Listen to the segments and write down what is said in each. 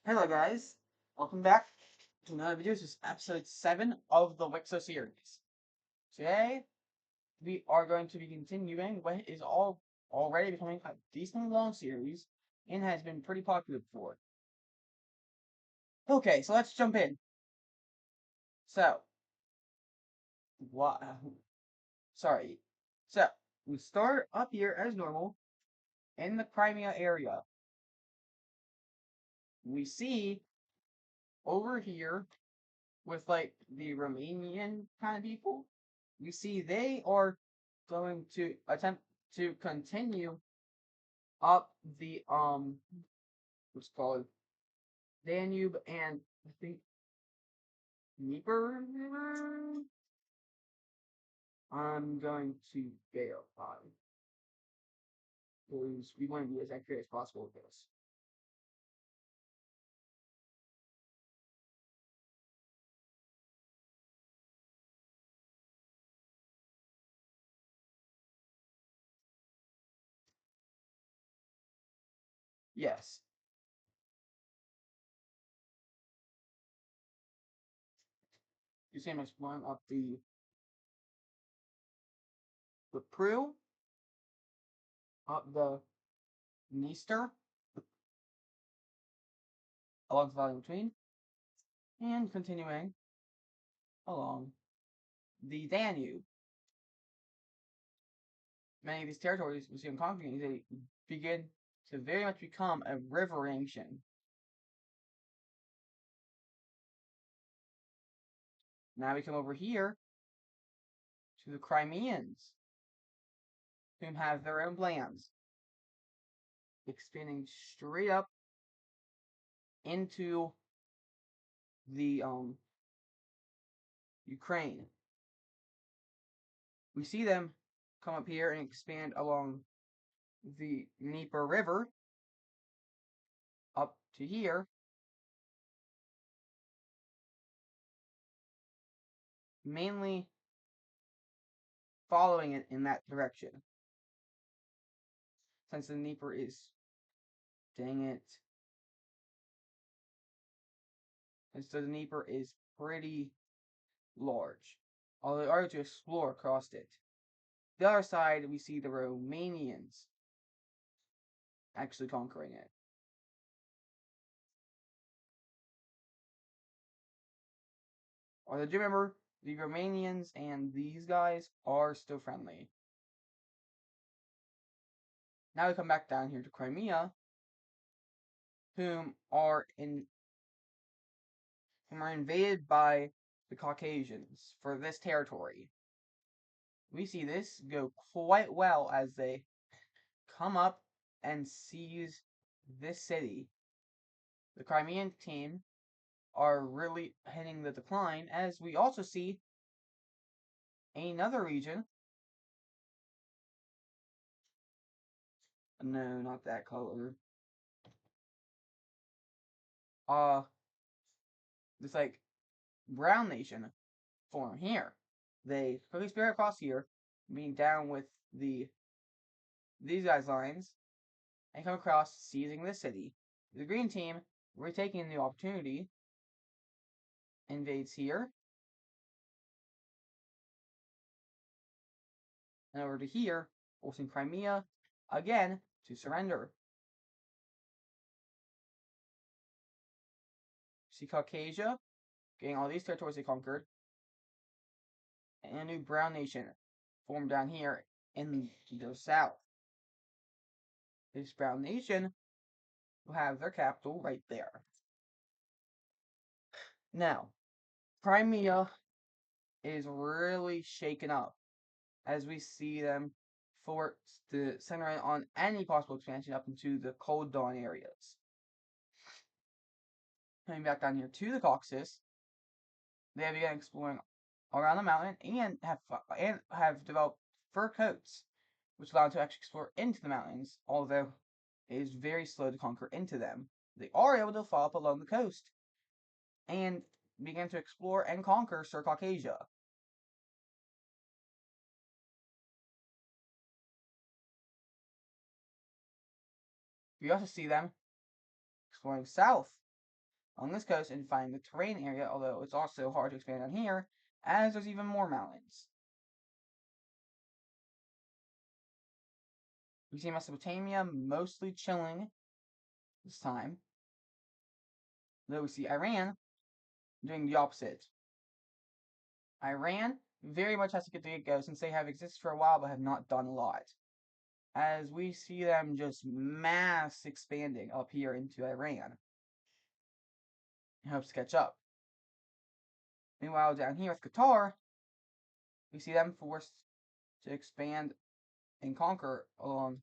Hello guys, welcome back to another video. This is episode 7 of the WICSO series. Today, we are going to be continuing what is already becoming a decently long series and has been pretty popular before. Okay, so let's jump in. So, what? Sorry. So, we start up here as normal in the Crimea area. We see over here with like the Romanian kind of people, we see they are going to attempt to continue up the what's called Danube and I think Dnieper River. I'm going to verify because we want to be as accurate as possible with this. Yes. You see I'm exploring up the Prue, up the Dniester, along the valley between, and continuing along the Danube. Many of these territories we see in conquering, they begin to very much become a river nation. Now we come over here to the Crimeans, whom have their own plans, expanding straight up into the Ukraine. We see them come up here and expand along the Dnieper River up to here, mainly following it in that direction. Since the Dnieper is, dang it, since the Dnieper is pretty large, although they are to explore across it. The other side, we see the Romanians actually conquering it. Although, do remember, the Romanians and these guys are still friendly. Now we come back down here to Crimea, whom are invaded by the Caucasians for this territory. We see this go quite well as they come up and seize this city. The Crimean team are really hitting the decline, as we also see another region. No, not that color. This like brown nation form here. They quickly spear across here, being down with these guys' lines, and come across, seizing the city. The green team, retaking the opportunity, invades here, and over to here, forcing Crimea again to surrender. See Caucasia, getting all these territories they conquered, and a new brown nation formed down here in the south. This brown nation will have their capital right there. Now, Crimea is really shaken up as we see them forced to center in on any possible expansion up into the Cold Dawn areas. Coming back down here to the Caucasus, they have begun exploring around the mountain and have developed fur coats, which allow them to actually explore into the mountains, although it is very slow to conquer into them. They are able to follow up along the coast and begin to explore and conquer Circaucasia. We also see them exploring south on this coast and find the terrain area, although it's also hard to expand on here, as there's even more mountains. We see Mesopotamia mostly chilling this time, though we see Iran doing the opposite. Iran very much has to get the get-go since they have existed for a while but have not done a lot. As we see them just mass expanding up here into Iran in hopes to catch up. Meanwhile, down here with Qatar, we see them forced to expand and conquer along,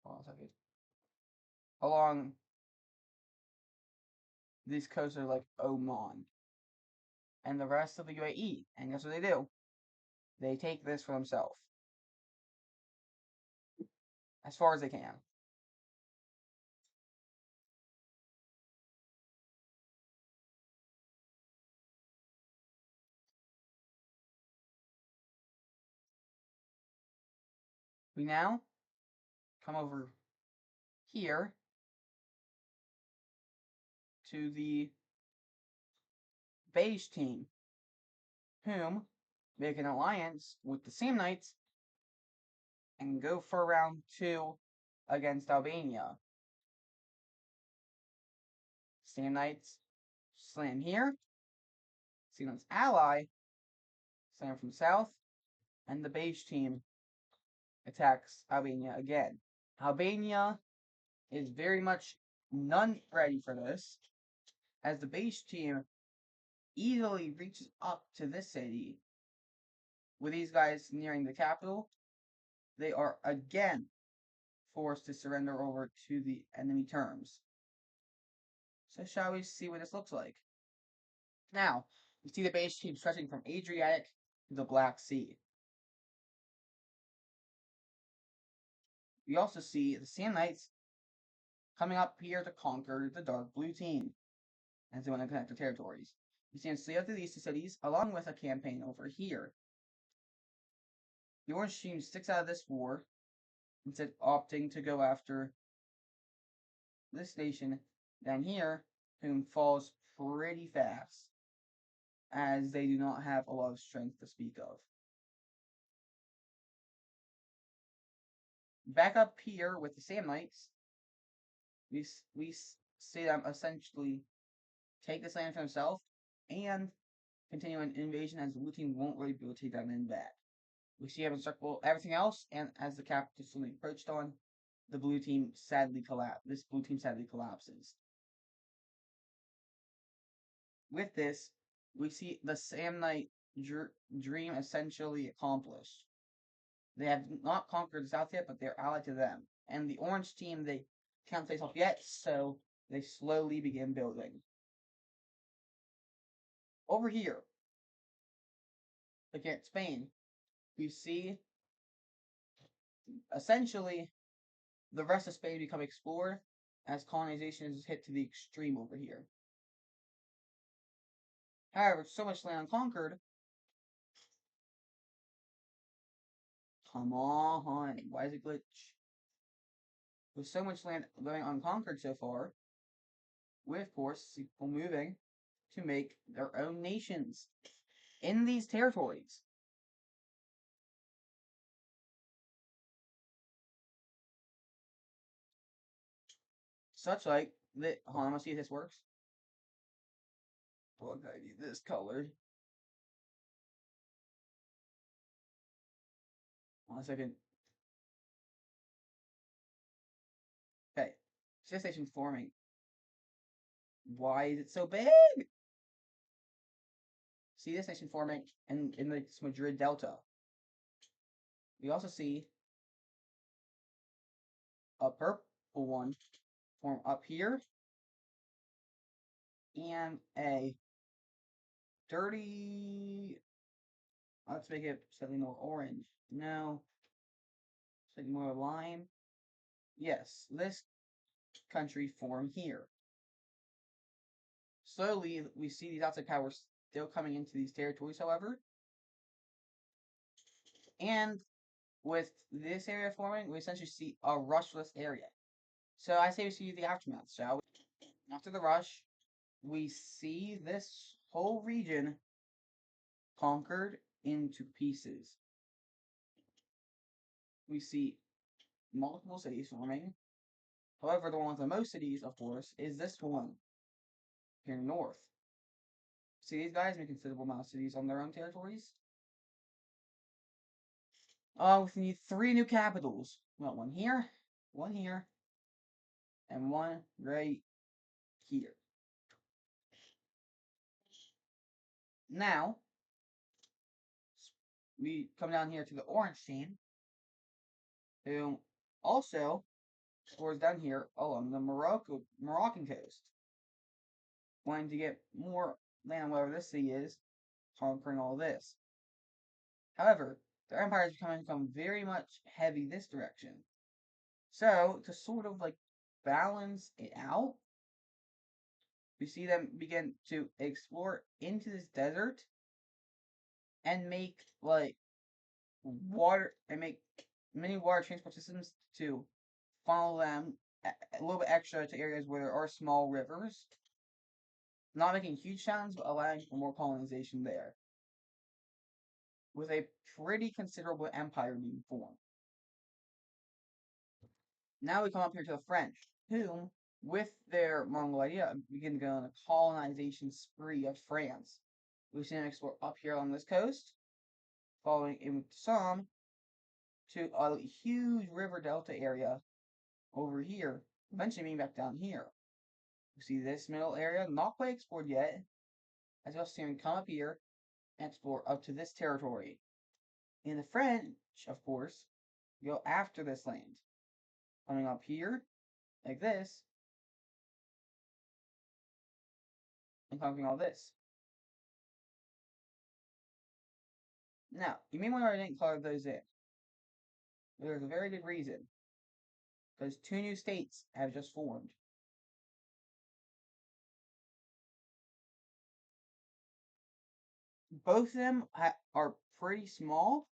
hold on a second, along these coasts are like Oman and the rest of the UAE. And guess what they do? They take this for themselves as far as they can. We now come over here to the beige team, whom make an alliance with the Samnites and go for round 2 against Albania. Samnites slam here. Samnites ally slam from south, and the beige team attacks Albania again. Albania is very much none ready for this, as the beige team easily reaches up to this city. With these guys nearing the capital, they are again forced to surrender over to the enemy terms. So shall we see what this looks like? Now, we see the beige team stretching from Adriatic to the Black Sea. We also see the Samnites coming up here to conquer the dark blue team as they want to connect their territories. We see them sail through these two cities along with a campaign over here. The orange team sticks out of this war, instead opting to go after this nation down here, whom falls pretty fast, as they do not have a lot of strength to speak of. Back up here with the Samnites, we see them essentially take this land for themselves and continue an invasion, as the blue team won't really be able to take that land back. We see them encircle everything else, and as the capital is slowly approached on, the blue team sadly collapses. With this, we see the Samnite dream essentially accomplished. They have not conquered the South yet, but they're allied to them. And the orange team, they can't face off yet, so they slowly begin building. Over here, looking at Spain, we see essentially the rest of Spain become explored as colonization is hit to the extreme over here. However, so much land unconquered. Come on, why is it glitch? With so much land going unconquered so far, we of course see people moving to make their own nations in these territories. Such like that. Hold on, I'm gonna see if this works. Well, I need this colored. 1 second. Okay, space station's forming. Why is it so big? See this nation forming in the Madrid Delta. We also see a purple one form up here, and a dirty. Let's make it slightly more orange. No, slightly more lime. Yes, this country form here. Slowly, we see these outside powers still coming into these territories, however. And with this area forming, we essentially see a rushless area. So I say we see the aftermath, shall we? After the rush, we see this whole region conquered into pieces. We see multiple cities forming. However, the one with the most cities, of course, is this one here north. See, these guys make considerable amount of cities on their own territories. We need 3 new capitals. Well, one here, and one right here. Now, we come down here to the orange team, who also scores down here along the Moroccan coast. Wanting to get more land on wherever this sea is, conquering all this. However, their empire is become very much heavy this direction. So, to sort of like balance it out, we see them begin to explore into this desert and make like water and make many water transport systems to funnel them a little bit extra to areas where there are small rivers, not making huge towns but allowing for more colonization there, with a pretty considerable empire being formed. Now we come up here to the French, who, with their Mongol idea, begin to go on a colonization spree of France. We see them explore up here on this coast, following in some to a huge river delta area over here, eventually being back down here. You see this middle area, not quite explored yet, as you also see them come up here and explore up to this territory. In the French, of course, go after this land, coming up here, like this, and conquering all this. Now, you may wonder why I didn't color those in. There's a very good reason. Because 2 new states have just formed. Both of them are pretty small,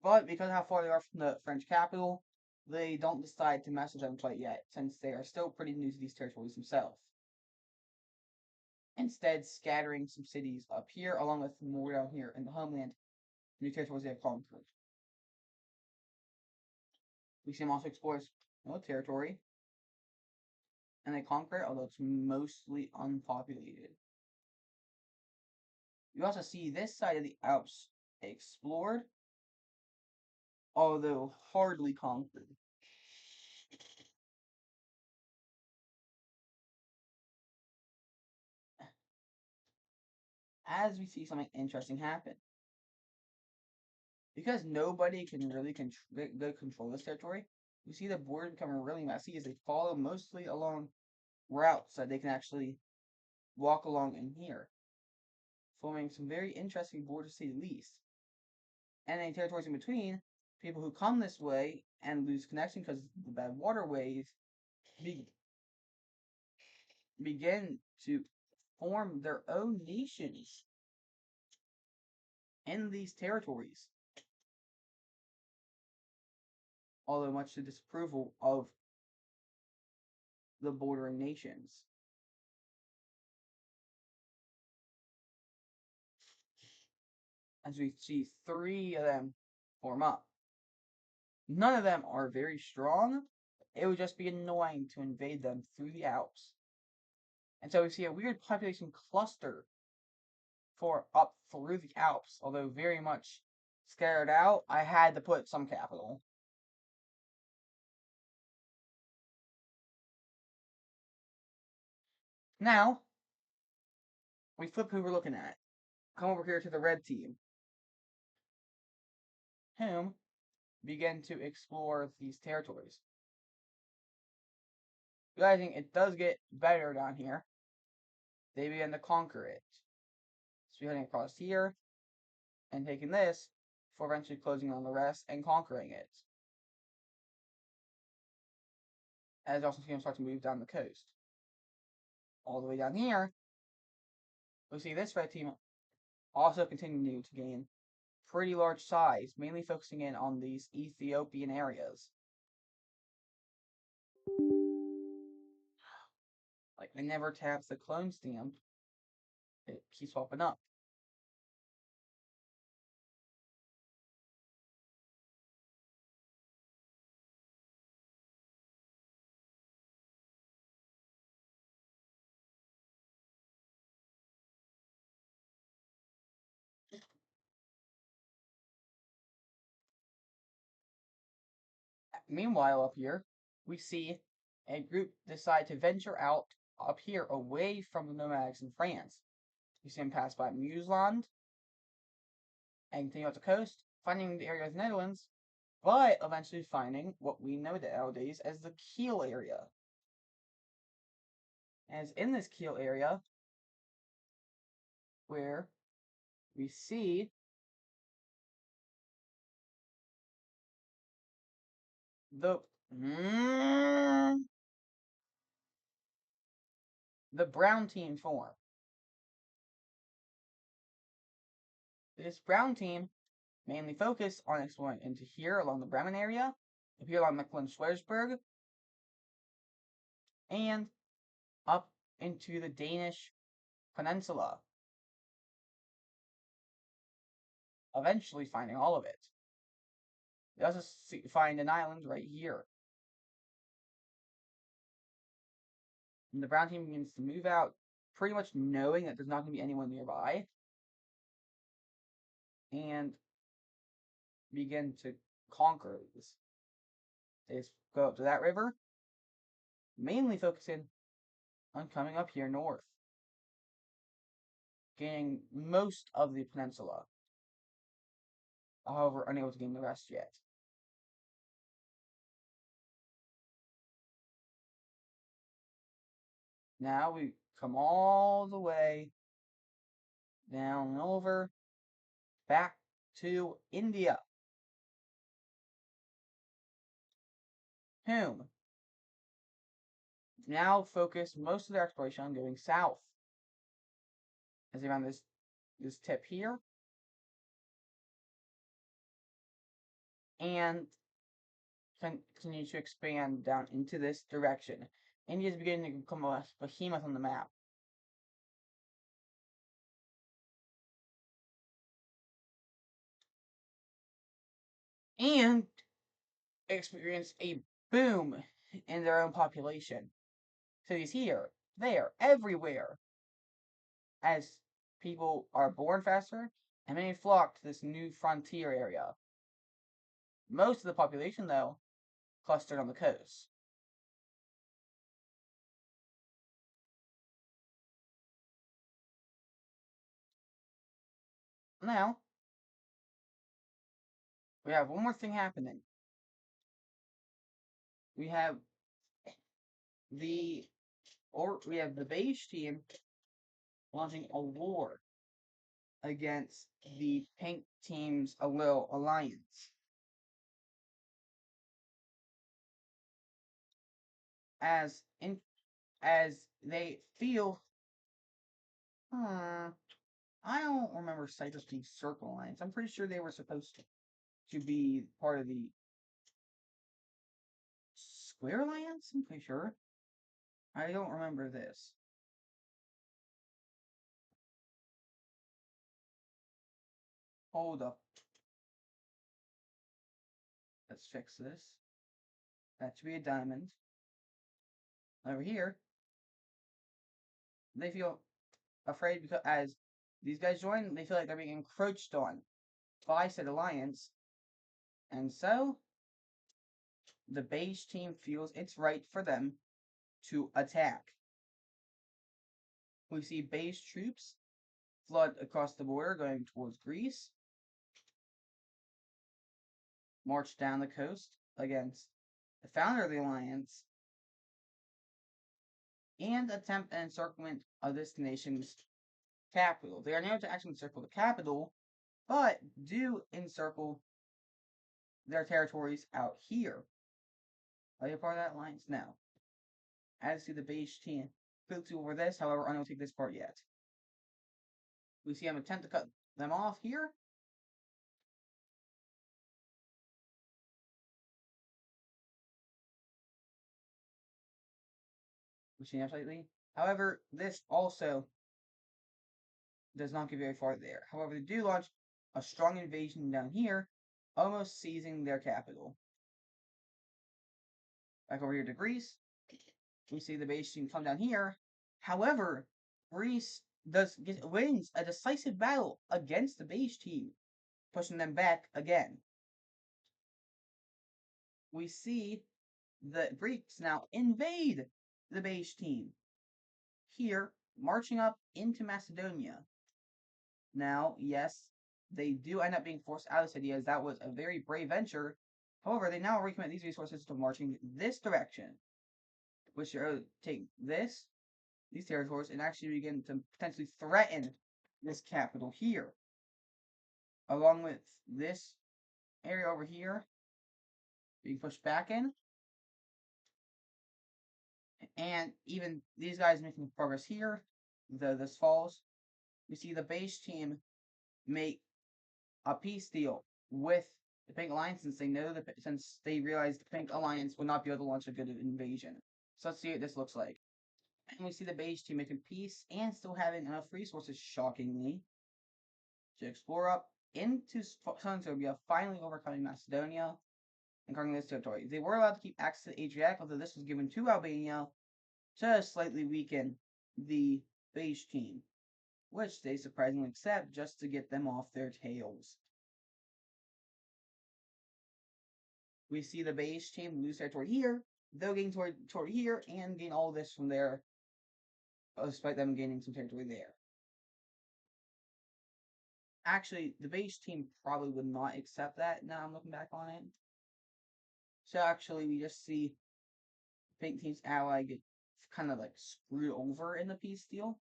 but because of how far they are from the French capital, they don't decide to mess with them quite yet, since they are still pretty new to these territories themselves. Instead, scattering some cities up here, along with more down here in the homeland, new territories they have conquered. We see them also explore no territory, and they conquer it, although it's mostly unpopulated. You also see this side of the Alps explored, although hardly conquered. As we see something interesting happen. Because nobody can really control this territory, we see the border becoming really messy as they follow mostly along routes that they can actually walk along in here, forming some very interesting borders to say the least. And any territories in between, people who come this way and lose connection because of the bad waterways begin to form their own nations in these territories. Although much to disapproval of the bordering nations. As we see 3 of them form up. None of them are very strong. It would just be annoying to invade them through the Alps. And so we see a weird population cluster for up through the Alps, although very much scattered out. I had to put some capital. Now, we flip who we're looking at. Come over here to the red team, whom begin to explore these territories. Realizing it does get better down here, they begin to conquer it. So we're heading across here and taking this before eventually closing on the rest and conquering it. As you also see them start to move down the coast. All the way down here, we see this red team also continue to gain pretty large size, mainly focusing in on these Ethiopian areas. Like, it never taps the clone stamp. It keeps popping up. Meanwhile, up here, we see a group decide to venture out up here away from the nomadics in France. You see them pass by Museland and continue up the coast, finding the area of the Netherlands, but eventually finding what we know nowadays as the Kiel area. And it's in this Kiel area where we see the the brown team form. This brown team mainly focused on exploring into here along the Bremen area, up here along Mecklenburg, and up into the Danish peninsula, eventually finding all of it. They also find an island right here. And the brown team begins to move out, pretty much knowing that there's not going to be anyone nearby, and begin to conquer these. They just go up to that river, mainly focusing on coming up here north, gaining most of the peninsula, however unable to gain the rest yet. Now we come all the way down and over back to India, whom now focus most of their exploration on going south, as they found this tip here, and continue to expand down into this direction. India is beginning to become a behemoth on the map. And experience a boom in their own population. Cities here, there, everywhere, as people are born faster and many flock to this new frontier area. Most of the population, though, clustered on the coast. Now, we have one more thing happening. We have the beige team launching a war against the pink team's little alliance. As they feel, I don't remember Cyprus being Circle Alliance. I'm pretty sure they were supposed to be part of the Square Alliance? I'm pretty sure. I don't remember this. Hold up. Let's fix this. That should be a diamond. Over here, they feel afraid because as these guys join, they feel like they're being encroached on by said alliance. And so, the beige team feels it's right for them to attack. We see beige troops flood across the border going towards Greece, march down the coast against the founder of the alliance, and attempt an encirclement of this nation's capital. They are unable to actually encircle the capital, but do encircle their territories out here. Are you part of that alliance? No. As to the beige team, quickly over this, however, unable to take this part yet. We see them attempt to cut them off here. We see them slightly. However, this also does not get very far there. However, they do launch a strong invasion down here, almost seizing their capital. Back over here to Greece. We see the base team come down here. However, Greece wins a decisive battle against the base team, pushing them back again. We see the Greeks now invade the base team here, marching up into Macedonia. Now, yes, they do end up being forced out of the city, as that was a very brave venture. However, they now recommit these resources to marching this direction, which should take these territories, and actually begin to potentially threaten this capital here, along with this area over here being pushed back in, and even these guys making progress here. This falls. We see the base team make a peace deal with the Pink Alliance, since they realized the Pink Alliance would not be able to launch a good invasion. So let's see what this looks like. And we see the base team making peace and still having enough resources, shockingly, to explore up into Southern Serbia, finally overcoming Macedonia and conquering this territory. They were allowed to keep access to the Adriatic, although this was given to Albania to slightly weaken the base team, which they surprisingly accept just to get them off their tails. We see the base team lose territory here, they'll gain territory here, and gain all this from there, despite them gaining some territory there. Actually, the base team probably would not accept that, now I'm looking back on it. So actually, we just see Pink Team's ally get kind of like screwed over in the peace deal.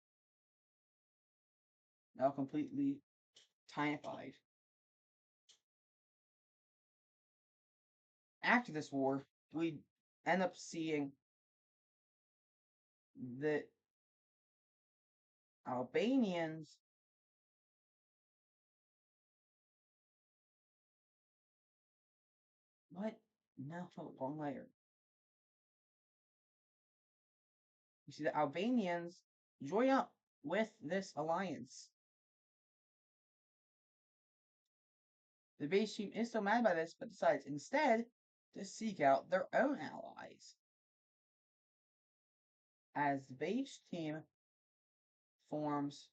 Now completely typified. After this war, we end up seeing that Albanians what? No, wrong layer. You see the Albanians join up with this alliance. The base team is still mad by this, but decides instead to seek out their own allies. As the base team forms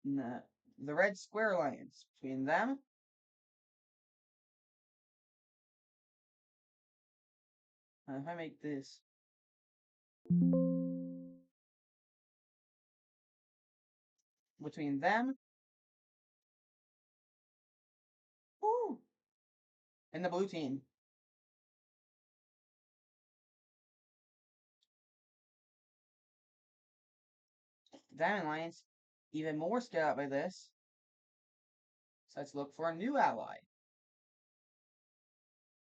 the Red Square Alliance between them and if I make this between them woo, and the blue team. Diamond Alliance, even more scared out by this, decides to look for a new ally.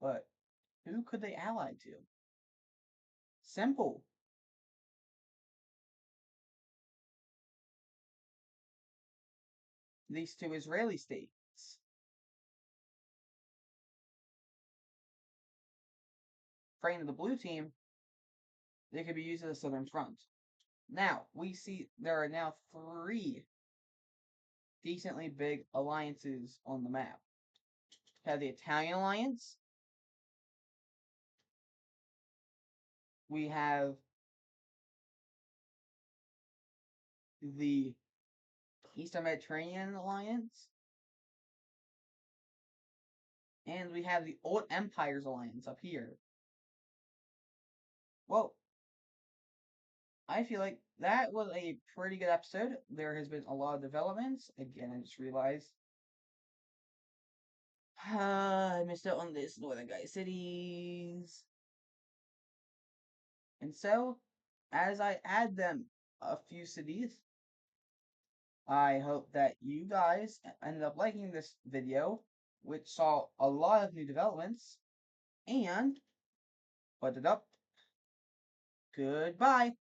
But who could they ally to? Simple. These two Israeli states. Praying to the blue team, they could be used as a southern front. Now, we see there are now 3 decently big alliances on the map. We have the Italian Alliance. We have the Eastern Mediterranean Alliance. And we have the Old Empires Alliance up here. Well, I feel like that was a pretty good episode. There has been a lot of developments. Again, I just realized I missed out on this Northern Guy cities. And so, as I add them a few cities, I hope that you guys ended up liking this video, which saw a lot of new developments. And, put it up. Goodbye.